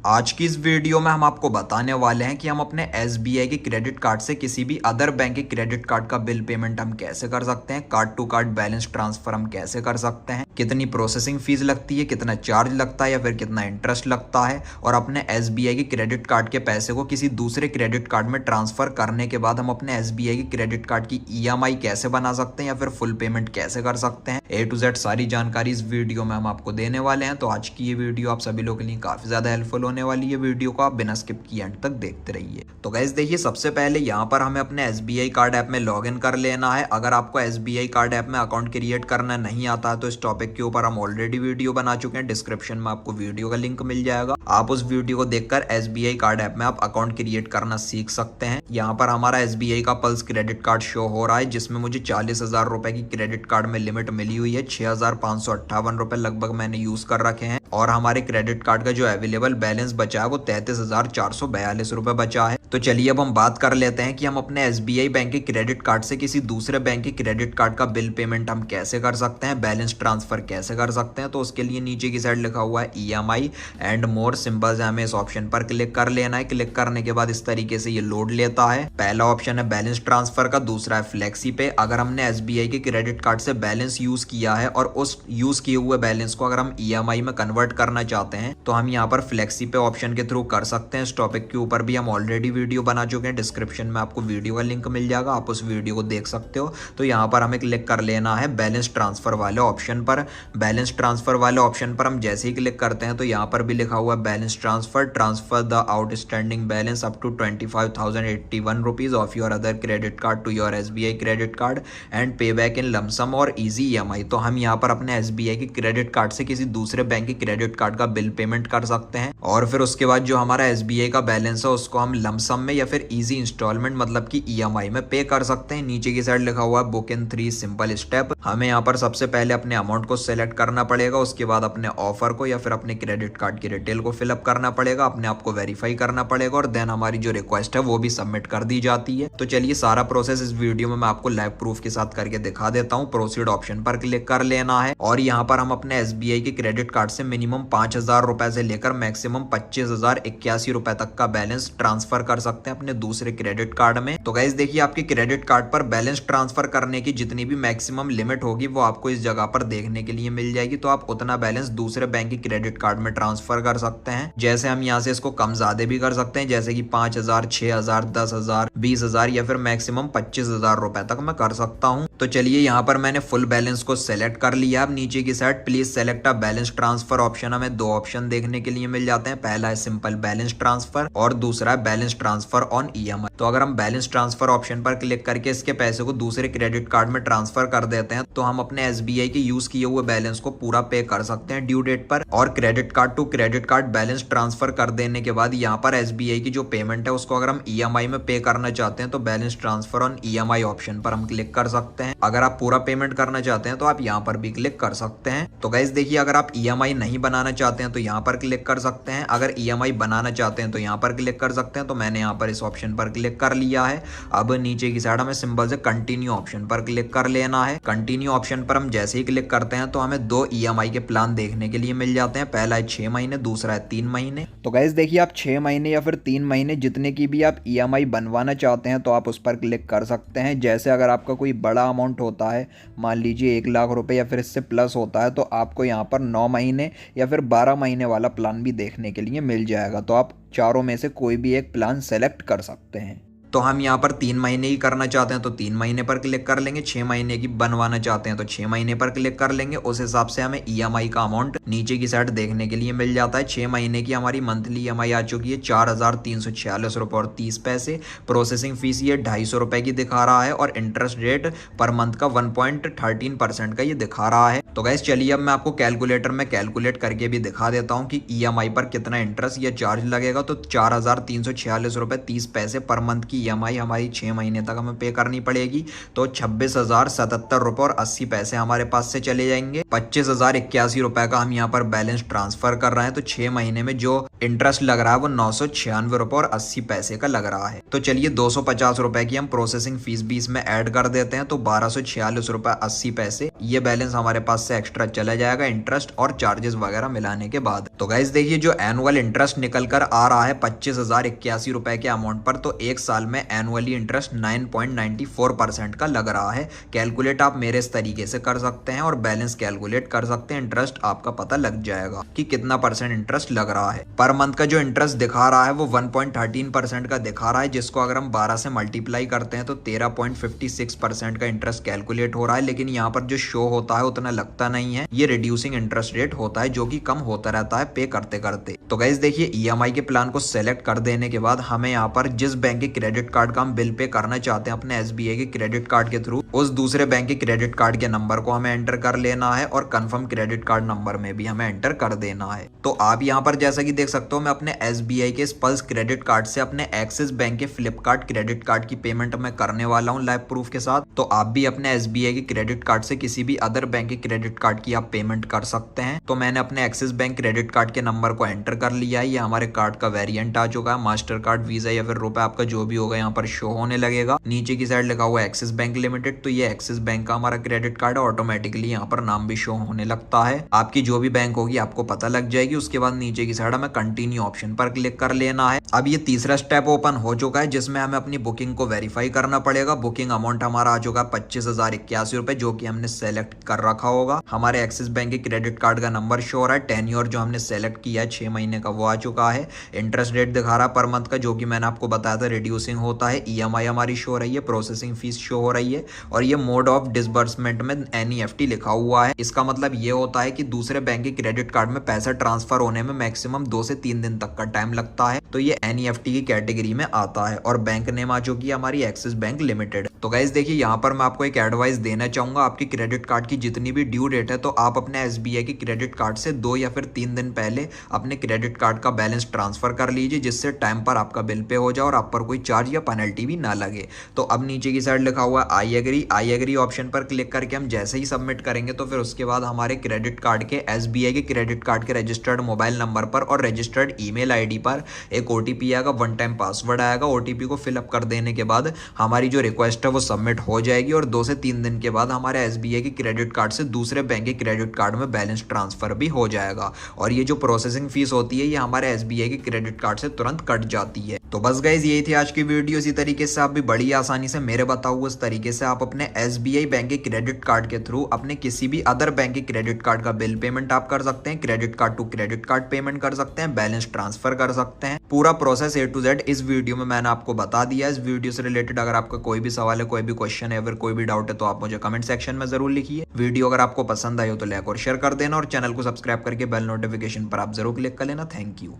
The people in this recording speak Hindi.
आज की इस वीडियो में हम आपको बताने वाले हैं कि हम अपने एसबीआई के क्रेडिट कार्ड से किसी भी अदर बैंक के क्रेडिट कार्ड का बिल पेमेंट हम कैसे कर सकते हैं, card to card balance transfer हम कैसे कर सकते हैं, कितनी प्रोसेसिंग फीस लगती है, कितना चार्ज लगता है या फिर कितना इंटरेस्ट लगता है, और अपने एसबीआई के क्रेडिट कार्ड के पैसे को किसी दूसरे क्रेडिट कार्ड में ट्रांसफर करने के बाद हम अपने एसबीआई के क्रेडिट कार्ड की ईएमआई कैसे बना सकते हैं या फिर फुल पेमेंट कैसे कर सकते हैं। ए टू जेड सारी जानकारी इस वीडियो में हम आपको देने वाले हैं। तो आज की ये वीडियो आप सभी लोगों के लिए काफी ज्यादा हेल्पफुल होने वाली है। वीडियो को आप बिना स्किप किए एंड तक देखते रहिए। तो गाइस देखिए, सबसे पहले यहाँ पर हमें अपने एसबीआई कार्ड ऐप में लॉगिन कर लेना है। अगर आपको एसबीआई कार्ड ऐप में अकाउंट क्रिएट करना नहीं आता है तो इस टॉपिक के ऊपर हम ऑलरेडी वीडियो बना चुके हैं। डिस्क्रिप्शन में आपको वीडियो का लिंक मिल जाएगा। आप उस वीडियो को देखकर एसबीआई कार्ड ऐप में आप अकाउंट क्रिएट करना सीख सकते हैं। यहाँ पर हमारा एसबीआई का पल्स क्रेडिट कार्ड शो हो रहा है, जिसमें मुझे 40,000 रुपए की क्रेडिट कार्ड में लिमिट मिली हुई है। 6,558 रुपए लगभग मैंने यूज कर रखे हैं और हमारे क्रेडिट कार्ड का जो अवेलेबल बैलेंस बचा है वो 33,442 रुपए बचा है। तो चलिए अब हम बात कर लेते हैं कि हम अपने एसबीआई बैंक के क्रेडिट कार्ड से किसी दूसरे बैंक के क्रेडिट कार्ड का बिल पेमेंट हम कैसे कर सकते हैं, बैलेंस ट्रांसफर कैसे कर सकते हैं। तो उसके लिए नीचे की साइड लिखा हुआ है ईएमआई एंड मोर, सिंपल से हमें इस ऑप्शन पर क्लिक कर लेना है। क्लिक करने के बाद इस तरीके से ये लोड लेता है। पहला ऑप्शन है बैलेंस ट्रांसफर का, दूसरा है फ्लेक्सी पे। अगर हमने एसबीआई के क्रेडिट कार्ड से बैलेंस यूज किया है और उस यूज किए हुए बैलेंस को अगर हम ईएमआई में कन्वर्ट करना चाहते हैं तो हम यहाँ पर फ्लेक्सी पे ऑप्शन के थ्रू कर सकते हैं। इस टॉपिक के ऊपर भी हम ऑलरेडी वीडियो बना चुके हैं। डिस्क्रिप्शन में आपको वीडियो का लिंक मिल जाएगा, आप उस वीडियो को देख सकते हो। तो यहाँ पर हमें क्लिक कर लेना है बैलेंस ट्रांसफर वाले ऑप्शन पर। बैलेंस ट्रांसफर वाले ऑप्शन पर हम जैसे ही क्लिक करते हैं तो यहाँ पर भी लिखा हुआ है balance transfer the outstanding balance up to 25,081 rupees of your other credit card to your SBI credit card and pay back in lump sum और इजी ईएमआई। तो हम यहाँ पर अपने एसबीआई के क्रेडिट कार्ड से किसी दूसरे बैंक के क्रेडिट कार्ड का बिल पेमेंट कर सकते हैं और फिर उसके बाद जो हमारा एसबीआई का बैलेंस है उसको हम लमसम में या फिर इजी इंस्टॉलमेंट मतलब कि ईएमआई में पे कर सकते हैं। नीचे की साइड लिखा हुआ है बुक इन 3 सिंपल स्टेप। हमें यहाँ पर सबसे पहले अपने अमाउंट को सिलेक्ट करना पड़ेगा, उसके बाद अपने ऑफर को या फिर अपने क्रेडिट कार्ड की डिटेल को फिलअप करना पड़ेगा, अपने आप को वेरीफाई करना पड़ेगा और देन हमारी जो रिक्वेस्ट है वो भी सबमिट कर दी जाती है। तो चलिए सारा प्रोसेस इस वीडियो में मैं आपको लाइव प्रूफ के साथ करके दिखा देता हूँ। प्रोसीड ऑप्शन पर क्लिक कर लेना है और यहाँ पर हम अपने एसबीआई के क्रेडिट कार्ड से मिनिमम 5,000 रुपए से लेकर मैक्सिमम 25,081 रुपए तक का बैलेंस ट्रांसफर कर सकते हैं अपने दूसरे क्रेडिट कार्ड में। तो गाइस देखिए, आपके क्रेडिट कार्ड पर बैलेंस ट्रांसफर करने की जितनी भी मैक्सिमम लिमिट होगी वो आपको इस जगह पर देखने के लिए मिल जाएगी। तो आप उतना बैलेंस दूसरे बैंक के क्रेडिट कार्ड में ट्रांसफर कर सकते हैं। जैसे हम यहाँ से इसको कम ज्यादा भी कर सकते हैं, जैसे कि 5,000, 6,000, 10,000, 20,000 या फिर मैक्सिमम 25,000 रुपए तक मैं कर सकता हूँ। तो चलिए यहाँ पर मैंने फुल बैलेंस को सेलेक्ट कर लिया। अब नीचे की side please select a balance transfer option, हमें दो ऑप्शन देखने के लिए मिल जाते हैं। पहला है सिंपल बैलेंस ट्रांसफर और दूसरा है बैलेंस ट्रांसफर ऑन ईएमआई। तो अगर हम बैलेंस ट्रांसफर ऑप्शन पर क्लिक करके इसके पैसे को दूसरे क्रेडिट कार्ड में ट्रांसफर कर देते हैं तो हम अपने एसबीआई के यूज किए हुए बैलेंस को पूरा पे कर सकते हैं ड्यू डेट पर। और credit card to credit card balance transfer कर देने के बाद यहाँ पर एसबीआई की जो पेमेंट है उसको अगर हम ईएमआई में पे करना चाहते हैं तो balance transfer on EMI option पर हम क्लिक कर सकते हैं। अगर आप पूरा पेमेंट करना चाहते हैं तो आप यहाँ पर भी क्लिक कर सकते हैं। तो गाइस देखिए, अगर आप ईएमआई नहीं बनाना चाहते हैं तो यहाँ पर क्लिक कर सकते हैं, अगर ईएमआई बनाना चाहते हैं तो यहाँ पर क्लिक कर सकते हैं। तो मैंने यहाँ पर इस ऑप्शन पर क्लिक कर लिया है। अब नीचे की साइड हमें सिंपल से कंटिन्यू ऑप्शन पर क्लिक कर लेना है। कंटिन्यू ऑप्शन पर हम जैसे ही क्लिक करते हैं तो हमें दो ईएमआई के प्लान देखने के लिए मिल जाते हैं। पहला है 6 महीने, दूसरा है 3 महीने। तो गाइस देखिए, आप 6 महीने या फिर 3 महीने जितने की भी आप ईएमआई बनवाना चाहते हैं तो आप उस पर क्लिक कर सकते हैं। जैसे अगर आपका कोई बड़ा अमाउंट होता है, मान लीजिए 1 लाख रुपए या फिर इससे प्लस होता है, तो आपको यहाँ पर 9 महीने या फिर 12 महीने वाला प्लान भी देखने के लिए मिल जाएगा। तो आप चारों में से कोई भी एक प्लान सेलेक्ट कर सकते हैं। तो हम यहाँ पर 3 महीने ही करना चाहते हैं तो 3 महीने पर क्लिक कर लेंगे, 6 महीने की बनवाना चाहते हैं तो 6 महीने पर क्लिक कर लेंगे। उस हिसाब से हमें ईएमआई का अमाउंट नीचे की साइड देखने के लिए मिल जाता है। 6 महीने की हमारी मंथली ईएमआई आ चुकी है 4,346 रुपये और 30 पैसे। प्रोसेसिंग फीस ये 250 रुपये की दिखा रहा है और इंटरेस्ट रेट पर मंथ का 1.13% का ये दिखा रहा है। तो गाइस चलिए अब मैं आपको कैलकुलेटर में कैलकुलेट करके भी दिखा देता हूँ कि ईएमआई पर कितना इंटरेस्ट या चार्ज लगेगा। तो 4,346 रुपये 30 पैसे पर मंथ की EMI हमारी 6 महीने तक हमें पे करनी पड़ेगी। तो 26,077 रुपये और 80 पैसे हमारे पास से चले जाएंगे। 25,081 रुपये का हम यहाँ पर बैलेंस ट्रांसफर कर रहे हैं, तो 6 महीने में जो इंटरेस्ट लग रहा है वो 996 रुपये और 80 पैसे का लग रहा है। तो चलिए 250 रुपए की हम प्रोसेसिंग फीस भी इसमें ऐड कर देते हैं, तो 1246 रुपये 80 पैसे ये बैलेंस हमारे पास से एक्स्ट्रा चला जाएगा इंटरेस्ट और चार्जेस वगैरह मिलाने के बाद। तो गाइस देखिए जो एनुअल इंटरेस्ट निकल कर आ रहा है 25,081 रुपए के अमाउंट पर, तो एक साल में एनुअली इंटरेस्ट 9.94% का लग रहा है। कैलकुलेट आप मेरे इस तरीके से कर सकते हैं और बैलेंस कैलकुलेट कर सकते हैं, इंटरेस्ट आपका पता लग जाएगा कि कितना परसेंट इंटरेस्ट लग रहा है। पर मंथ का जो इंटरेस्ट दिखा रहा है वो 1.13% का दिखा रहा है, जिसको अगर हम 12 से मल्टीप्लाई करते हैं तो 13.56% का इंटरेस्ट कैलकुलेट हो रहा है। लेकिन यहाँ पर जो शो होता है उतना लगता नहीं है, ये रिड्यूसिंग इंटरेस्ट रेट होता है जो कि कम होता रहता है पे करते करते। तो गाइस देखिए EMI के प्लान को सेलेक्ट कर देने के बाद हमें यहाँ पर जिस बैंक के क्रेडिट कार्ड का हम बिल पे करना चाहते हैं अपने SBI के क्रेडिट कार्ड के थ्रू, उस दूसरे बैंक के क्रेडिट कार्ड के नंबर को हमें एंटर कर लेना है और कंफर्म क्रेडिट कार्ड नंबर में भी हमें एंटर कर देना है। तो आप यहाँ पर जैसा कि देख सकते हो मैं अपने SBI के पल्स क्रेडिट कार्ड से अपने एक्सिस बैंक के फ्लिपकार्ट क्रेडिट कार्ड की पेमेंट मैं करने वाला हूँ लाइव प्रूफ के साथ। तो आप भी अपने SBI के क्रेडिट कार्ड से किसी भी अदर बैंक के क्रेडिट कार्ड की आप पेमेंट कर सकते हैं। तो मैंने अपने एक्सिस बैंक क्रेडिट कार्ड के नंबर को एंटर कर लिया है। ये हमारे कार्ड का वेरिएंट आ चुका है, मास्टर कार्ड, वीजा या फिर रुपए, आपका जो भी होगा यहाँ पर शो होने लगेगा। नीचे की साइड लिखा हुआ है एक्सिस बैंक लिमिटेड, तो ये एक्सिस बैंक का हमारा क्रेडिट कार्ड है। ऑटोमेटिकली यहाँ पर नाम भी शो होने लगता है, आपकी जो भी बैंक होगी आपको पता लग जाएगी। उसके बाद नीचे की साइड हमें कंटिन्यू ऑप्शन पर क्लिक कर लेना है। अब ये तीसरा स्टेप ओपन हो चुका है जिसमें हमें अपनी बुकिंग को वेरीफाई करना पड़ेगा। बुकिंग अमाउंट हमारा आ चुका है 25,081 रुपए, जो कि हमने सेलेक्ट कर रखा होगा। हमारे एक्सिस बैंक के क्रेडिट कार्ड का नंबर शो हो रहा है, टेन्योर जो हमने सेलेक्ट किया है 6 महीने का वो आ चुका है। इंटरेस्ट रेट दिखा रहा है पर मंथ का, जो कि मैंने आपको बताया था रिड्यूसिंग होता है। EMI हमारी शो हो रही है, प्रोसेसिंग फीस शो हो रही है और ये मोड ऑफ डिसबर्समेंट में NEFT लिखा हुआ है। इसका मतलब ये होता है कि दूसरे बैंक के क्रेडिट कार्ड में पैसा ट्रांसफर होने में मैक्सिमम 2 से 3 दिन तक का टाइम लगता है। तो ये NEFT की कैटेगरी में आता है और बैंक नेम आ चुकी है हमारी एक्सिस बैंक लिमिटेड। तो गाइस देखिए यहाँ पर मैं आपको एक एडवाइस देना चाहूंगा, आपकी क्रेडिट कार्ड की जितनी भी ड्यू डेट है तो आप अपने SBI के क्रेडिट कार्ड से 2 या फिर 3 दिन पहले अपने क्रेडिट कार्ड का बैलेंस ट्रांसफर कर लीजिए, जिससे टाइम पर आपका बिल पे हो जाए और आप पर कोई चार्ज या पेनल्टी भी ना लगे। तो अब नीचे की साइड लिखा हुआ है आई एग्री ऑप्शन पर क्लिक करके हम जैसे ही सबमिट करेंगे तो फिर उसके बाद हमारे क्रेडिट कार्ड के SBI के क्रेडिट कार्ड के रजिस्टर्ड मोबाइल नंबर पर और रजिस्टर्ड ईमेल ID पर एक OTP आएगा, 1 टाइम पासवर्ड आएगा। OTP को फिलअप कर देने के बाद हमारी जो रिक्वेस्ट है वो सबमिट हो जाएगी और 2 से 3 दिन के बाद हमारे SBI के क्रेडिट कार्ड से दूसरे बैंक के क्रेडिट कार्ड में बैलेंस ट्रांसफर भी हो जाएगा। और ये जो प्रोसेसिंग फीस होती है ये हमारे SBI के क्रेडिट कार्ड से तुरंत कट जाती है। तो बस गाइज यही थी आज की वीडियो। इसी तरीके से आप भी बड़ी आसानी से मेरे बताओ उस तरीके से आप अपने SBI बैंक के क्रेडिट कार्ड के थ्रू अपने किसी भी अदर बैंक के क्रेडिट कार्ड का बिल पेमेंट आप कर सकते हैं, credit card to credit card payment कर सकते हैं, बैलेंस ट्रांसफर कर सकते हैं। पूरा प्रोसेस A to Z इस वीडियो में मैंने आपको बता दिया। इस वीडियो से रिलेटेड अगर आपका कोई भी सवाल है, कोई भी क्वेश्चन है, अगर कोई भी डाउट है तो आप मुझे कमेंट सेक्शन में जरूर लिखिए। वीडियो अगर आपको पसंद आई हो तो लाइक और शेयर कर देना और चैनल को सब्सक्राइब करके बेल नोटिफिकेशन पर आप जरूर क्लिक कर लेना। Thank you.